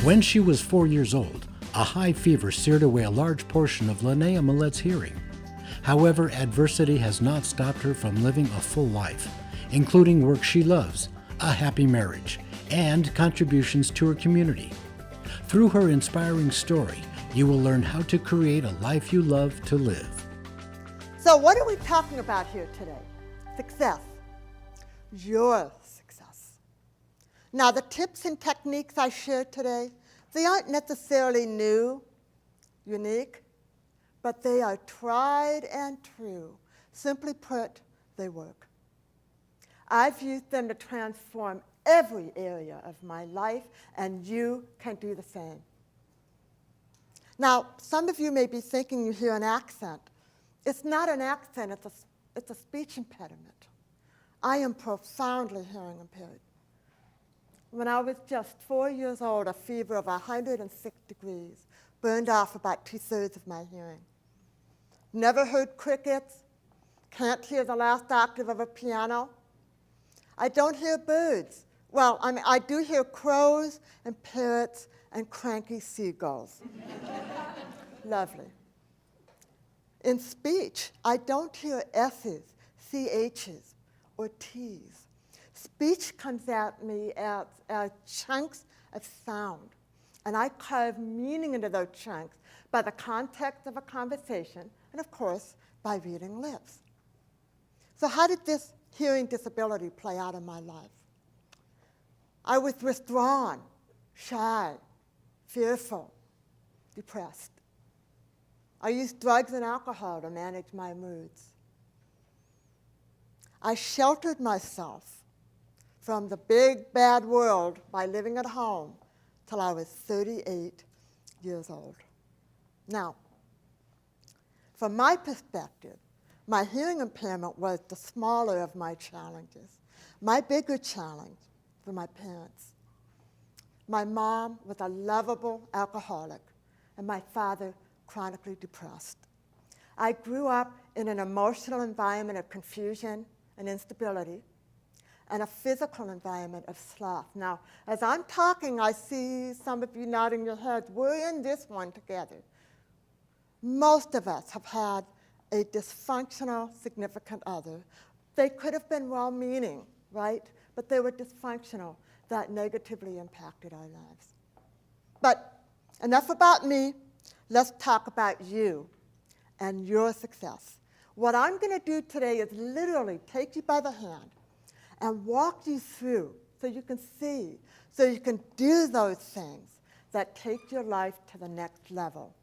When she was 4 years old, a high fever seared away a large portion of Linnaea Mallette's hearing. However, adversity has not stopped her from living a full life, including work she loves, a happy marriage, and contributions to her community. Through her inspiring story, you will learn how to create a life you love to live. So what are we talking about here today? Success. Your success. Now, the tips and techniques I shared today, they aren't necessarily new, unique, but they are tried and true. Simply put, they work. I've used them to transform every area of my life, and you can do the same. Now, some of you may be thinking you hear an accent. It's not an accent, it's a speech impediment. I am profoundly hearing impaired. When I was just 4 years old, a fever of 106 degrees burned off about 2/3 of my hearing. Never heard crickets, can't hear the last octave of a piano. I don't hear birds. Well, I do hear crows and parrots and cranky seagulls. Lovely. In speech, I don't hear S's, CH's, or T's. Speech comes at me as chunks of sound, and I carve meaning into those chunks by the context of a conversation, and of course, by reading lips. So how did this hearing disability play out in my life? I was withdrawn, shy, fearful, depressed. I used drugs and alcohol to manage my moods. I sheltered myself from the big, bad world by living at home till I was 38 years old. Now, from my perspective, my hearing impairment was the smaller of my challenges. My bigger challenge were my parents. My mom was a lovable alcoholic, and my father chronically depressed. I grew up in an emotional environment of confusion and instability, and a physical environment of sloth. Now, as I'm talking, I see some of you nodding your heads. We're in this one together. Most of us have had a dysfunctional significant other. They could have been well-meaning, right? But they were dysfunctional. That negatively impacted our lives. But enough about me. Let's talk about you and your success. What I'm going to do today is literally take you by the hand and walk you through so you can see, so you can do those things that take your life to the next level.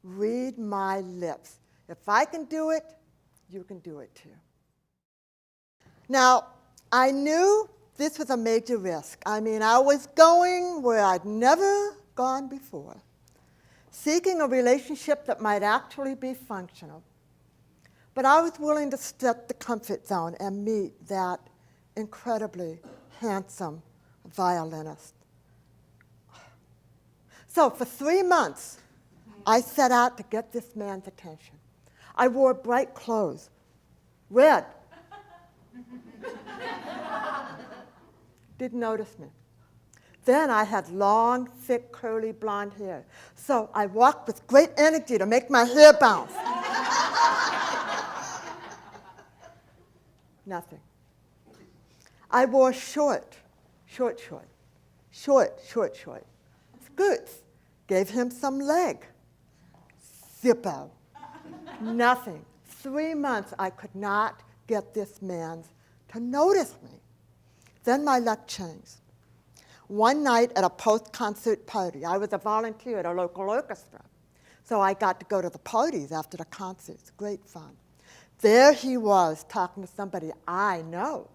Read my lips. If I can do it, you can do it too. Now, I knew this was a major risk. I was going where I'd never gone before, seeking a relationship that might actually be functional. But I was willing to step the comfort zone and meet that incredibly handsome violinist. So for 3 months, I set out to get this man's attention. I wore bright clothes, red. Didn't notice me. Then I had long, thick, curly blonde hair. So I walked with great energy to make my hair bounce. Nothing. I wore short skirts. Gave him some leg. Zippo. Nothing. 3 months I could not get this man to notice me. Then my luck changed. One night at a post-concert party, I was a volunteer at a local orchestra, so I got to go to the parties after the concerts. Great fun. There he was talking to somebody I know.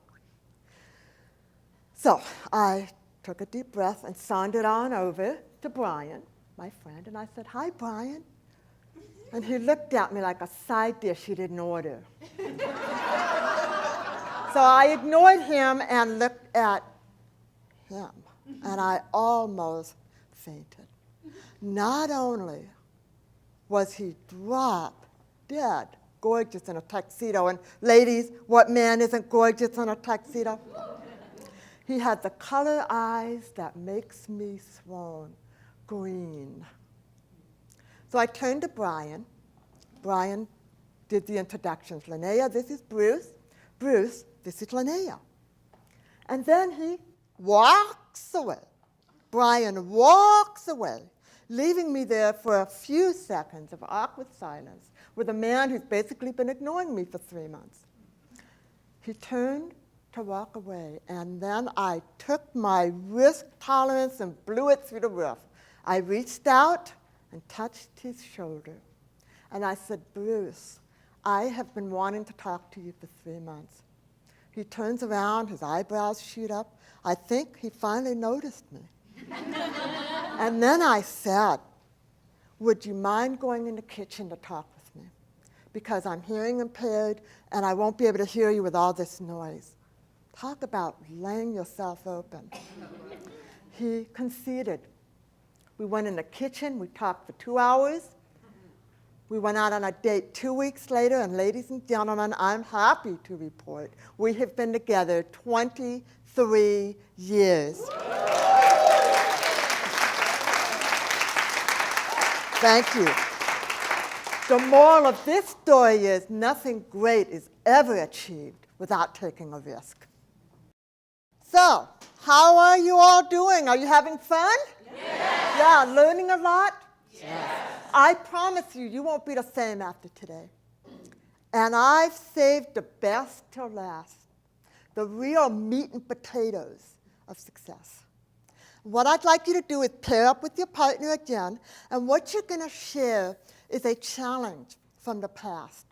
So I took a deep breath and sauntered on over to Brian, my friend, and I said, "Hi, Brian." And he looked at me like a side dish he didn't order. So I ignored him and looked at him, and I almost fainted. Not only was he drop dead gorgeous in a tuxedo, and ladies, what man isn't gorgeous in a tuxedo? He had the color eyes that makes me swoon, green. So I turned to Brian. Brian did the introductions. Linnaea, this is Bruce. Bruce, this is Linnaea. And then he walks away. Brian walks away, leaving me there for a few seconds of awkward silence with a man who's basically been ignoring me for 3 months. He turned to walk away, and then I took my risk tolerance and blew it through the roof. I reached out and touched his shoulder, and I said, Bruce, I have been wanting to talk to you for 3 months. He turns around, his eyebrows shoot up. I think he finally noticed me. And then I said, would you mind going in the kitchen to talk with me? Because I'm hearing impaired, and I won't be able to hear you with all this noise. Talk about laying yourself open. He conceded. We went in the kitchen, we talked for 2 hours. We went out on a date 2 weeks later, and ladies and gentlemen, I'm happy to report we have been together 23 years. Thank you. The moral of this story is nothing great is ever achieved without taking a risk. So, how are you all doing? Are you having fun? Yes. Yeah, learning a lot? Yes. I promise you, you won't be the same after today. And I've saved the best till last, the real meat and potatoes of success. What I'd like you to do is pair up with your partner again, and what you're going to share is a challenge from the past.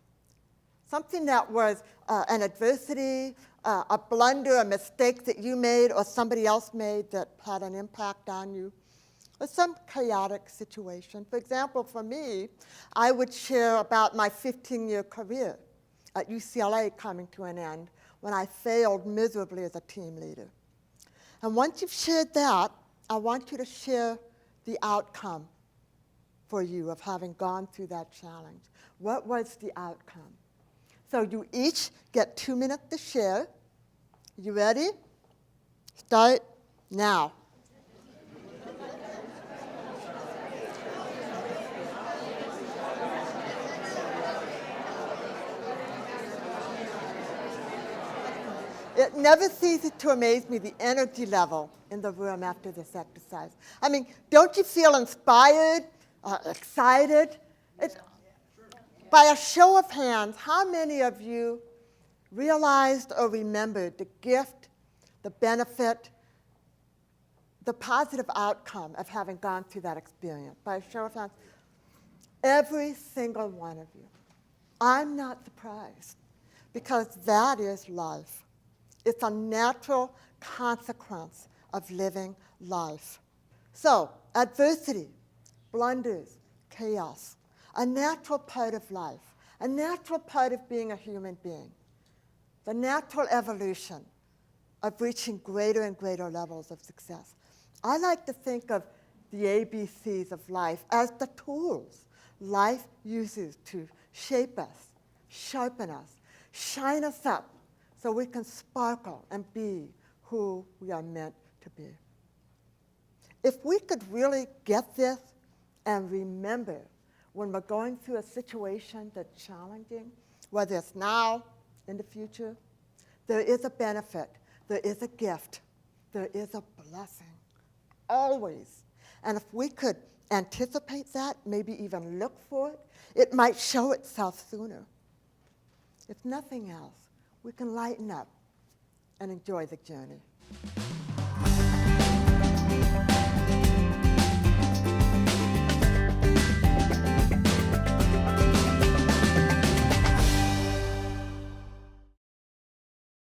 Something that was an adversity, a blunder, a mistake that you made or somebody else made that had an impact on you, or some chaotic situation. For example, for me, I would share about my 15-year career at UCLA coming to an end when I failed miserably as a team leader. And once you've shared that, I want you to share the outcome for you of having gone through that challenge. What was the outcome? So you each get 2 minutes to share. You ready? Start now. It never ceases to amaze me, the energy level in the room after this exercise. I mean, don't you feel inspired, excited? By a show of hands, how many of you realized or remembered the gift, the benefit, the positive outcome of having gone through that experience? By a show of hands, every single one of you. I'm not surprised, because that is life. It's a natural consequence of living life. So, adversity, blunders, chaos, a natural part of life, a natural part of being a human being, the natural evolution of reaching greater and greater levels of success. I like to think of the ABCs of life as the tools life uses to shape us, sharpen us, shine us up, so we can sparkle and be who we are meant to be. If we could really get this and remember when we're going through a situation that's challenging, whether it's now, in the future, there is a benefit, there is a gift, there is a blessing, always. And if we could anticipate that, maybe even look for it, it might show itself sooner. If nothing else, we can lighten up and enjoy the journey.